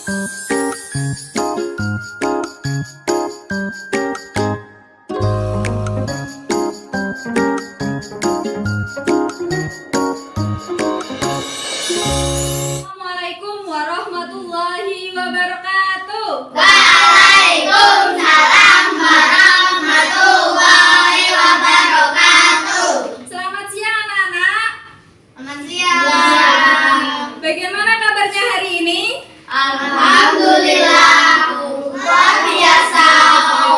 Assalamualaikum warahmatullahi wabarakatuh. Waalaikumsalam warahmatullahi wabarakatuh. Selamat siang anak-anak. Selamat siang. Bagaimana kabarnya hari ini? Alhamdulillah. Luar biasa.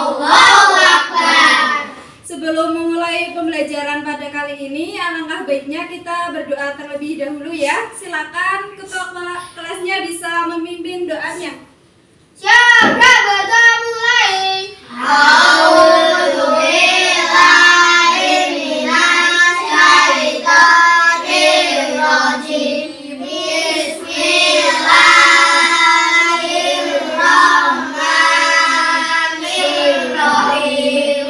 Allahu Akbar. Sebelum memulai pembelajaran pada kali ini, alangkah baiknya kita berdoa terlebih dahulu ya. Silakan ketua kelasnya bisa memimpin doanya. Siapa kita mulai? A'udzubillahi minasyaitonirrajim. Bismillahirrahmanirrahim.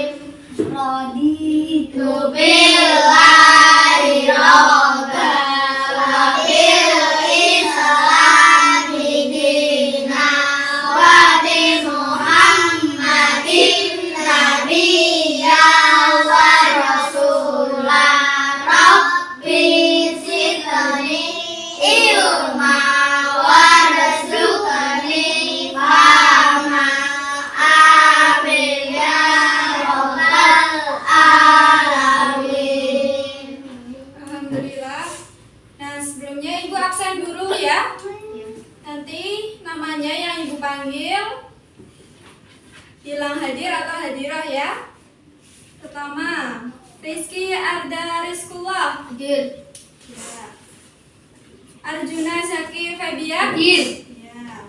Raditu billahi rabban wa bil islami dinan wa bi Muhammadin nabiyyan wa rasulan. Rabbi zidni ilma warzuqni fahma. Amin ya rabbal alamin. Alhamdulillah. Nah, sebelumnya Ibu absen dulu ya. Nanti namanya yang Ibu panggil bilang hadir atau hadirah ya. Pertama, Rizky Arda Rizkullah. Hadir. Ya. Arjuna Zaki Febian. Hadir. Ya.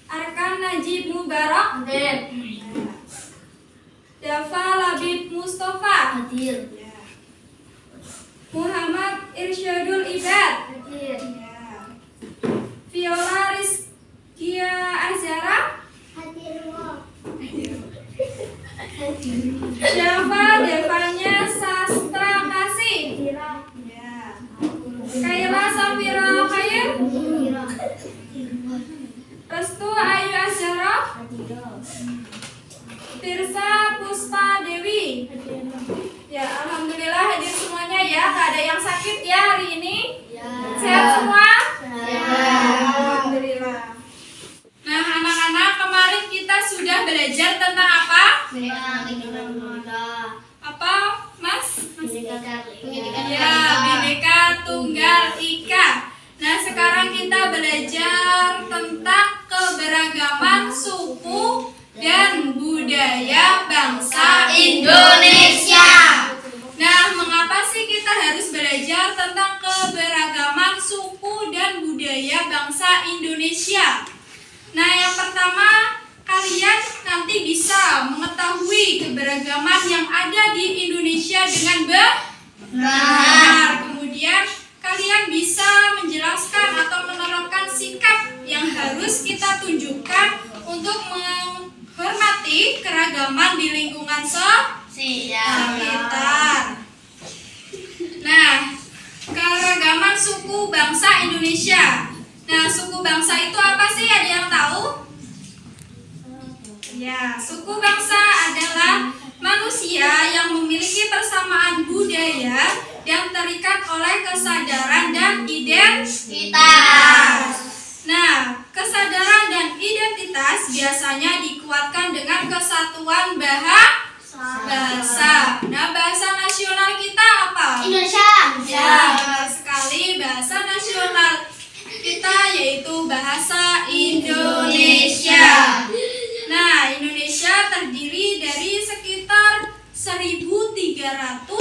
Arkan Najib Mubarak. Hadir. Ya. Dafa Labib Mustafa. Hadir. Ya. Muhammad Irsyadul Ibad. Hadir. Ya. Viola Rizkia Azhara. Hadir. Devanya Sastra Kasih. Ya. Kaila Safira Khair. Restu Ayu Azhara. Tirsa Puspa Dewi. Ya, alhamdulillah hadir semuanya ya. Gak ada yang sakit ya hari ini. Sehat semua? Alhamdulillah. Nah, anak-anak, kemarin kita sudah belajar tentang apa? Apa, Mas? Ya, Bhinneka Tunggal Ika. Nah, sekarang kita belajar tentang keberagaman suku dan budaya bangsa Indonesia. Nah, mengapa sih kita harus belajar tentang keberagaman suku dan budaya bangsa Indonesia? Nah, yang pertama, kalian nanti bisa mengetahui keberagaman yang ada di Indonesia dengan benar. Kemudian, kalian bisa menjelaskan atau menerapkan sikap yang harus kita tunjukkan untuk menghormati keragaman di lingkungan sekitar. Nah, keragaman suku bangsa Indonesia. Nah, suku bangsa itu apa sih? Ada yang tahu? Ya, suku bangsa adalah manusia yang memiliki persamaan budaya yang terikat oleh kesadaran dan identitas. Nah, kesadaran dan identitas biasanya dikuatkan dengan kesatuan bahasa. Nah, bahasa nasional kita apa? Indonesia. Ya, benar sekali, bahasa nasional kita yaitu bahasa Indonesia. Nah, Indonesia terdiri dari sekitar 1.340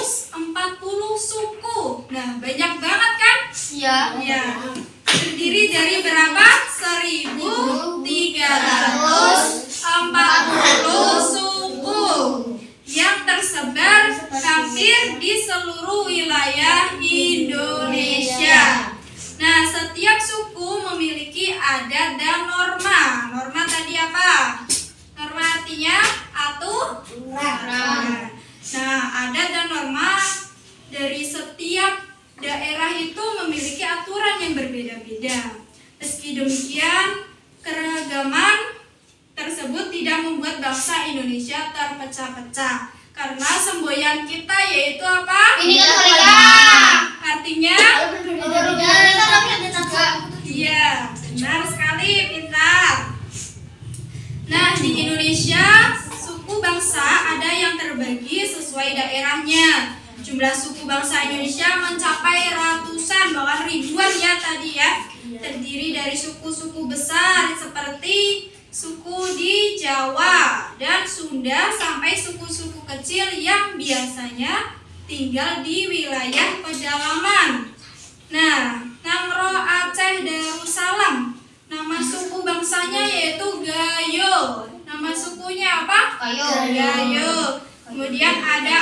suku. Nah, banyak banget kan? Ya. Ya. Terdiri dari berapa? 1.340 suku yang tersebar hampir di seluruh wilayah Indonesia. Nah, setiap suku memiliki adat dan norma. Norma tadi apa? Norma artinya aturan. Nah, adat dan norma dari setiap daerah itu memiliki aturan yang berbeda-beda. Meski demikian, bangsa Indonesia terpecah-pecah karena semboyan kita yaitu apa? Bhinneka Tunggal Ika. Artinya? Iya, benar sekali, pintar. Nah, di Indonesia suku bangsa ada yang terbagi sesuai daerahnya. Jumlah suku bangsa Indonesia mencapai ratusan bahkan ribuan ya tadi ya. Terdiri dari suku-suku besar seperti suku di Jawa dan Sunda sampai suku-suku kecil yang biasanya tinggal di wilayah pedalaman. Nah, Nangro Aceh Darussalam, nama suku bangsanya yaitu Gayo. Nama sukunya apa? Gayo. Kemudian ada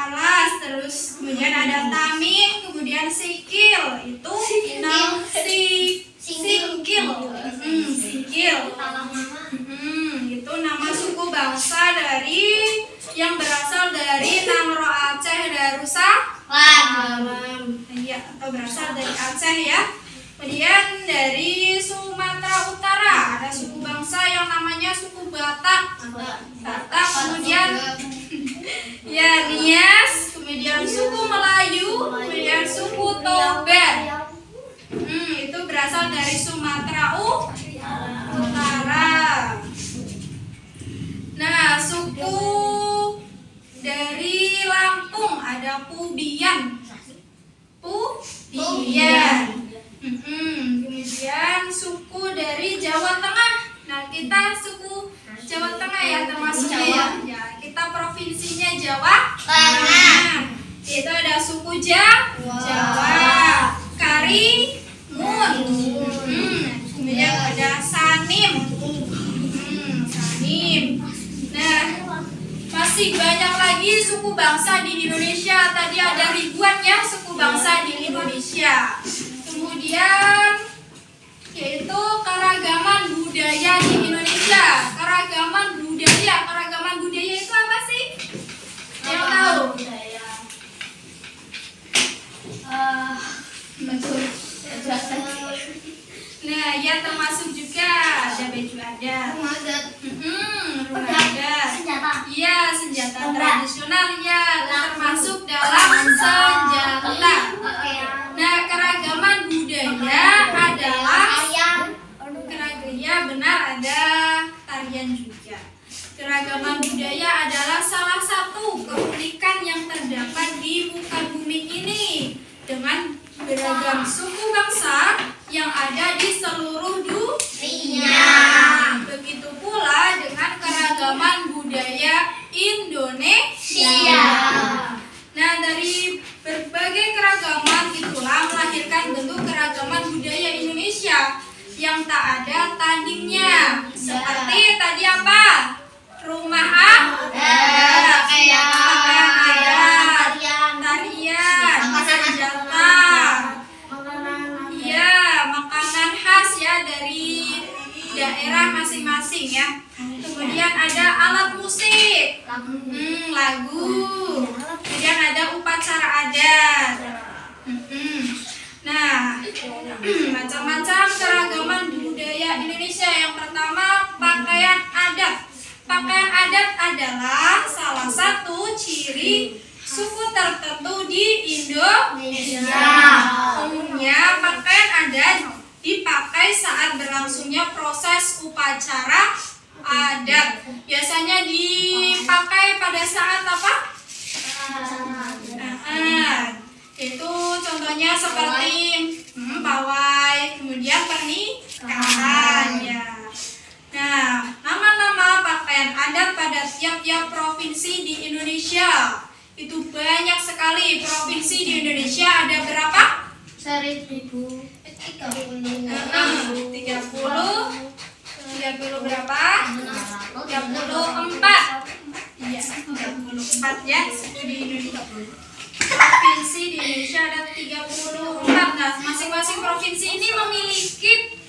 Alas, terus kemudian ada Tamim, kemudian Sikil. Itu Singkil. Sikil. Itu nama suku bangsa dari yang berasal dari Nangro Aceh Darussalam. Iya, atau berasal dari Aceh ya. Kemudian dari Sumatera Utara ada suku bangsa yang namanya suku Batak. Kemudian ya Nias, kemudian suku Melayu, kemudian suku Toba. Itu berasal dari Sumatera Utara. Nah, suku dari Lampung ada Pubian. Kemudian suku dari Jawa Tengah. Nah, kita suku Jawa Tengah ya termasuknya ya. Kita provinsinya Jawa Tengah. Itu ada suku Jawa, Karimun. Kemudian ada Sanim. Nah, masih banyak lagi suku bangsa di Indonesia. Tadi ada ribuan ya suku bangsa di Indonesia. Kemudian yaitu keragaman budaya di Indonesia. Keragaman budaya itu apa sih? Yang tahu? Nah, ya termasuk juga ada baju adat. Rumah adat. Iya, senjata tradisional ya, termasuk dalam senjata. Nah, keragaman budaya adalah benar ada tarian juga. Keragaman budaya adalah salah satu keunikan yang terdapat di muka bumi ini dengan beragam suku bangsa yang ada di seluruh dunia. Begitu pula dengan keragaman budaya Indonesia. Nah, dari berbagai keragaman itulah melahirkan bentuk keragaman budaya Indonesia yang tak ada tandingnya. Seperti tadi apa? Rumah adat, pakaian adat, tarian, senjata. Iya, makanan khas ya dari daerah masing-masing ya. Kemudian ada alat musik, lagu. Kemudian ada upacara adat. Nah, macam-macam keragaman budaya Indonesia. Yang pertama, pakaian adat. Pakaian adat adalah salah satu ciri suku tertentu di Indonesia. Umumnya, pakaian adat dipakai saat berlangsungnya proses upacara adat. Biasanya dipakai pada saat apa? Itu contohnya seperti pawai, kemudian pernikahan ya. Nah, nama-nama pakaian adat pada tiap-tiap provinsi di Indonesia itu banyak sekali. Provinsi di Indonesia ada berapa? 1030. 30 berapa? 34. Iya, 34 ya di Indonesia. Provinsi di Indonesia ada 34. Nah, masing-masing provinsi ini memiliki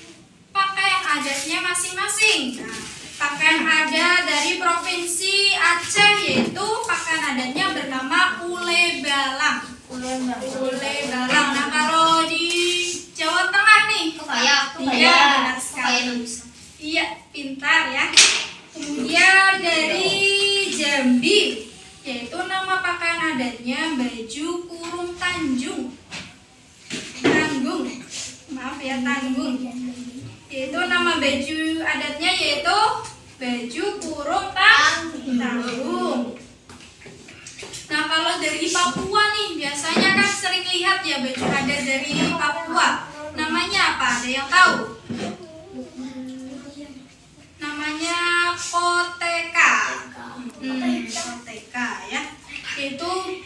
pakaian adatnya masing-masing. Nah, pakaian adat dari provinsi Aceh yaitu pakaian adatnya bernama Ule Balang. Nah, kalau di Jawa Tengah nih, Kebaya. iya benar sekali. Iya, pintar ya. Kemudian dari Jambi, yaitu nama pakaian adatnya baju kurung Tanggung. Maaf ya, Tanggung. Yaitu nama baju adatnya yaitu baju kurung Tanggung. Nah, kalau dari Papua nih, biasanya kan sering lihat ya baju adat dari Papua. Namanya apa? Ada yang tahu? Namanya koteka. Koteka ya. Itu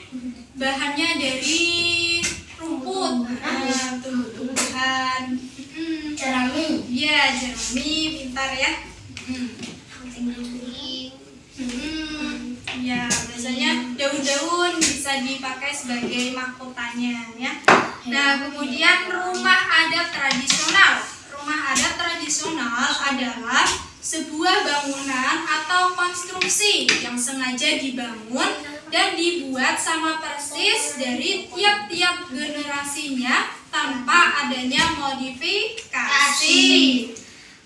bahannya dari rumput, tumbuhan. Jerami. Iya, jerami, pintar ya. Ya, biasanya daun-daun bisa dipakai sebagai mahkotanya ya. Nah, kemudian rumah adat tradisional. Rumah adat tradisional adalah sebuah bangunan atau konstruksi yang sengaja dibangun dan dibuat sama persis dari tiap-tiap generasinya tanpa adanya modifikasi.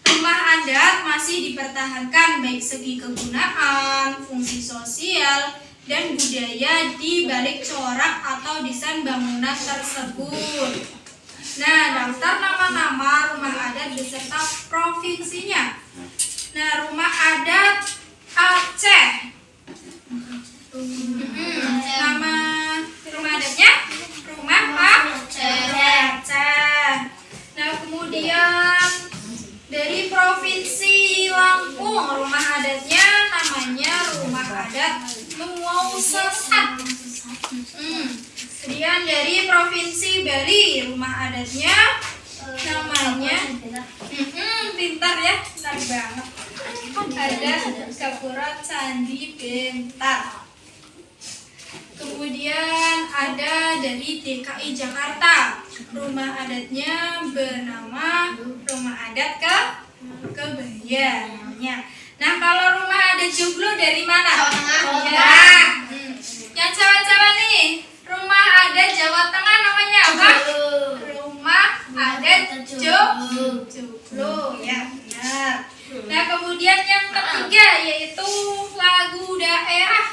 Rumah adat masih dipertahankan baik segi kegunaan, fungsi sosial, dan budaya di balik corak atau desain bangunan tersebut. Nah, daftar nama-nama rumah adat beserta provinsinya. Nah, rumah adat Aceh. Nama rumah adatnya rumah Aceh. Nah, kemudian dari provinsi Lampung, rumah adatnya namanya rumah adat Nuwau Sesat. Kemudian dari provinsi Bali, rumah adatnya namanya pintar ya, pintar banget. Ada Gapura Candi Bentar. Kemudian ada dari DKI Jakarta, rumah adatnya bernama Rumah Adat Kebaya namanya. Nah, kalau rumah adat Joglo dari mana? Jawa Tengah. Ya. Yang cewek-cewek nih, rumah adat Jawa Tengah namanya apa? Rumah adat Joglo. Ya, benar. Nah, kemudian yang ketiga yaitu lagu daerah.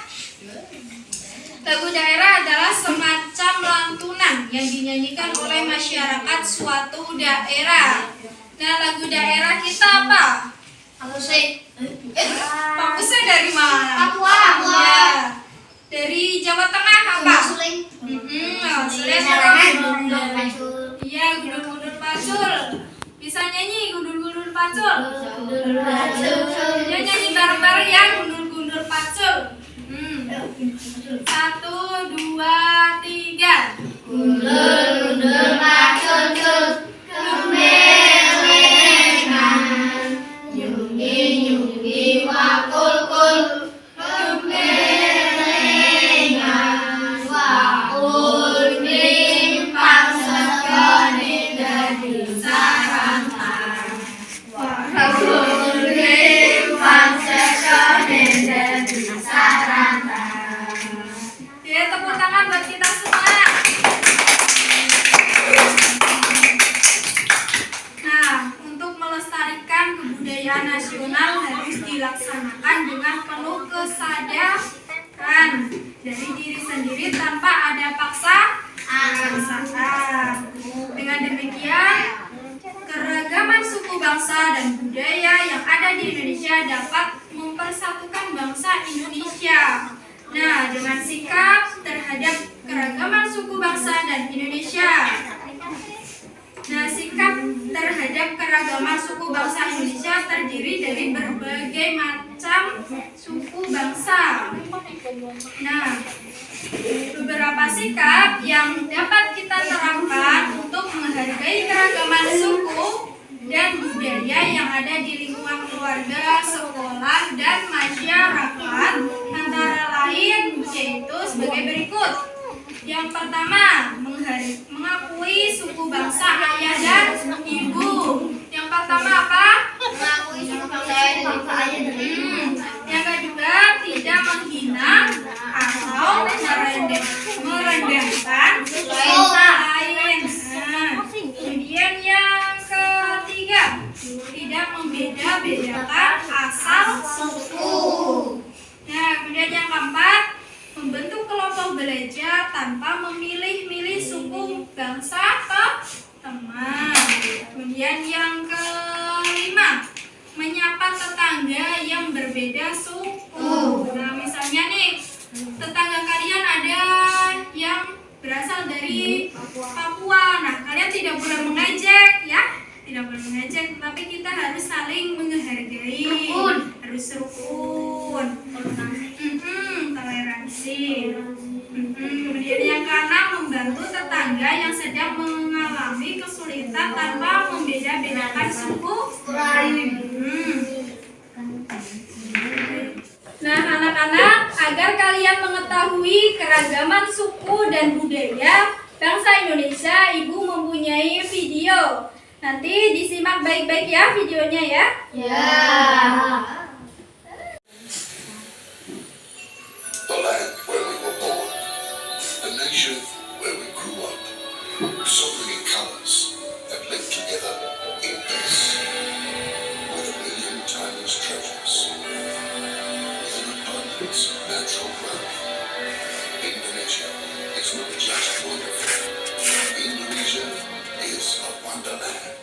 Lagu daerah adalah semacam lantunan yang dinyanyikan oleh masyarakat suatu daerah. Nah, lagu daerah kita apa? Papusnya dari mana? Papua. Ya. Dari Jawa Tengah apa? Suling. Suling. Iya, gundul-gundul pacul. Bisa nyanyi gundul-gundul pacul? Ya, nyanyi bareng-bareng ya, gundul-gundul pacul. 1, 2, 3. Gundul pacul cul, kemelengan, nyungi wakul kul, kemelengan, wakul nimpang sekone dari sarantang, wakul nimpang sekone dari sarantang. Ya, tepuk tangan buat kita semua. Nah, untuk melestarikan kebudayaan nasional harus dilaksanakan dengan penuh kesadaran dari diri sendiri tanpa ada paksaan. Dengan demikian, keragaman suku bangsa dan budaya yang ada di Indonesia dapat mempersatukan bangsa Indonesia. Nah, dengan sikap terhadap keragaman suku bangsa dan Indonesia. Nah, sikap terhadap keragaman suku bangsa Indonesia terdiri dari berbagai macam suku bangsa. Nah, beberapa sikap yang dapat kita terapkan untuk menghargai keragaman suku dan budaya yang ada di lingkungan keluarga, sekolah, dan masyarakat antara lain yaitu sebagai berikut. Yang pertama, mengakui suku bangsa ayah dan ibu. Yang pertama apa? Mengakui suku bangsa ayah dan ibu. Yang kedua, tidak menghina atau merendahkan suku lain. Kemudian yang ketiga, tidak membeda-bedakan asal suku. Nah, kemudian yang keempat, membentuk kelompok belajar tanpa memilih-milih suku, bangsa, atau teman. Kemudian yang kelima, menyapa tetangga yang berbeda suku. Nah, misalnya nih, tetangga kalian ada yang berasal dari Papua. Nah, kalian tidak boleh mengejek ya. Tidak boleh mengejek, tapi kita harus saling menghargai. Harus rukun. Toleransi. Kemudian yang keenam, membantu tetangga yang sedang mengalami kesulitan tanpa membeda-bedakan suku. Nah, anak-anak, agar kalian mengetahui keragaman suku dan budaya bangsa Indonesia, Ibu mempunyai video. Nanti disimak baik-baik ya videonya ya. The land where we were born, the nation where we grew up, so many colors that live together in peace, with a million timeless treasures, with an abundance of natural wealth. Indonesia is not just wonderful, Indonesia is a wonderland.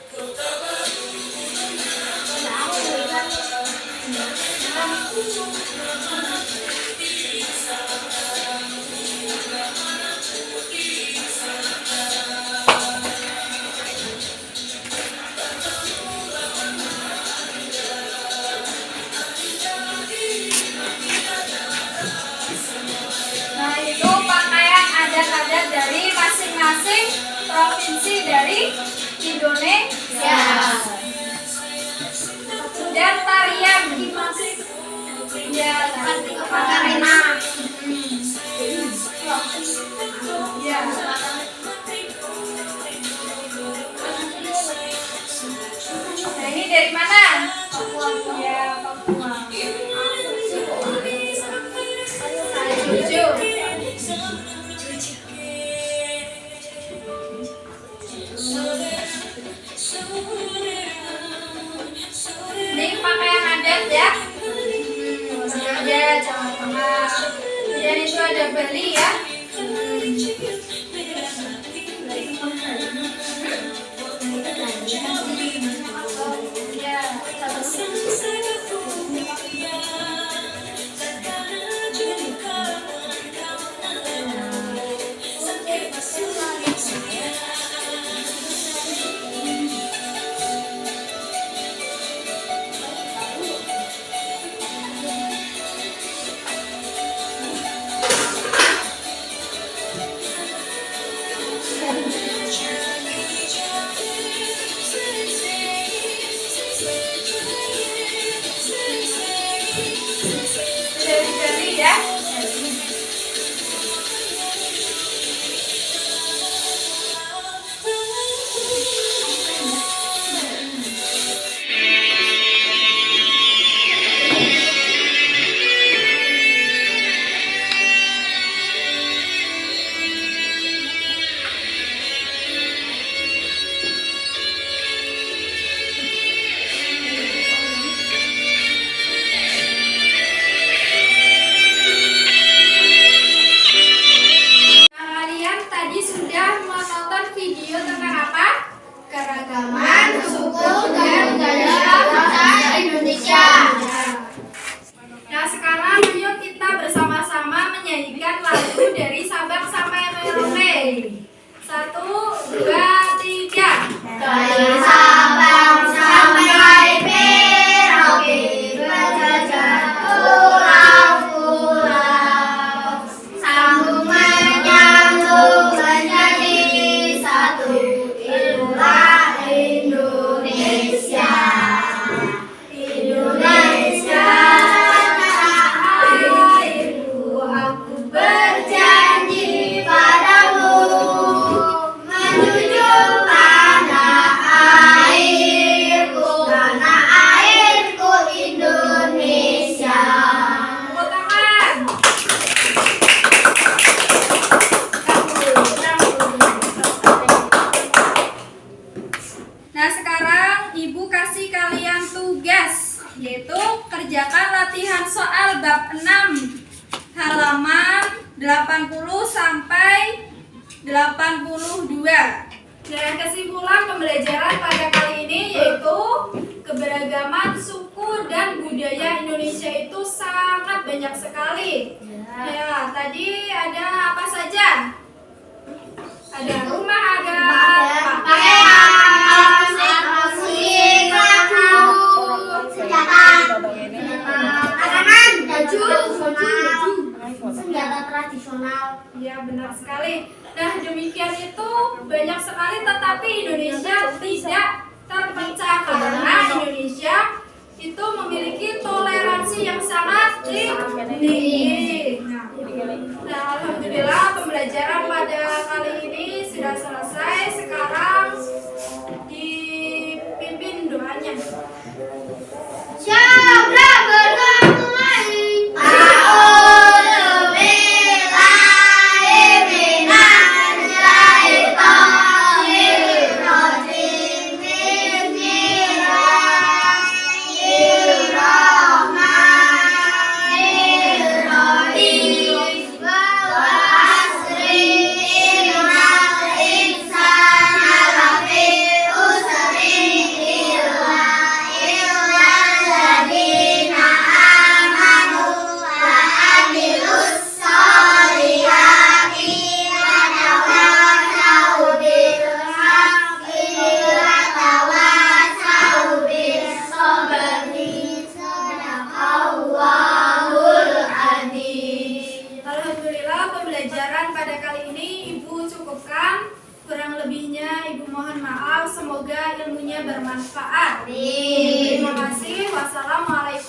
Nah, itu pakaian adat-adat dari masing-masing provinsi dari Indonesia. Dan tarian ya, Macarena. ya. Nah, ini dari mana? Ya, Papua. Juju. Ini pakaian adat ya. Ada Jawa Tengah. Dan itu ada Bali ya. Dari Bali ya. Kalian tadi sudah menonton video tentang apa? Keragaman suku dan budaya bangsa Indonesia. Nah, sekarang yuk kita bersama-sama menyanyikan lagu dari Sabang sampai Merauke. 1, 2, 3. Dari Sabang sampai Merauke, berjajah pulau-pulau, sambung menyambung menjadi satu, itulah Indonesia. Indonesia tanah airku, aku berjanji padamu, menjunjung tanah airku Indonesia. Tepuk tangan. Nah, sekarang Ibu kasih kalian tugas, yaitu kerja 80 sampai 82. Nah, kesimpulan pembelajaran pada kali ini yaitu keberagaman suku dan budaya Indonesia itu sangat banyak sekali. Ya, tadi ada apa saja? Ada rumah, ada pakaian, musik, senjata, makanan, baju, senjata tradisional. Ya, benar sekali. Nah, demikian itu banyak sekali, tetapi Indonesia tidak terpecah karena Indonesia itu memiliki toleransi yang sangat tinggi. Nah, alhamdulillah pembelajaran pada kali ini sudah selesai. Sekarang dipimpin doanya. Syabra bergemulai. Alhamdulillah pembelajaran pada kali ini Ibu cukupkan. Kurang lebihnya Ibu mohon maaf. Semoga ilmunya bermanfaat. Terima kasih. Wassalamualaikum.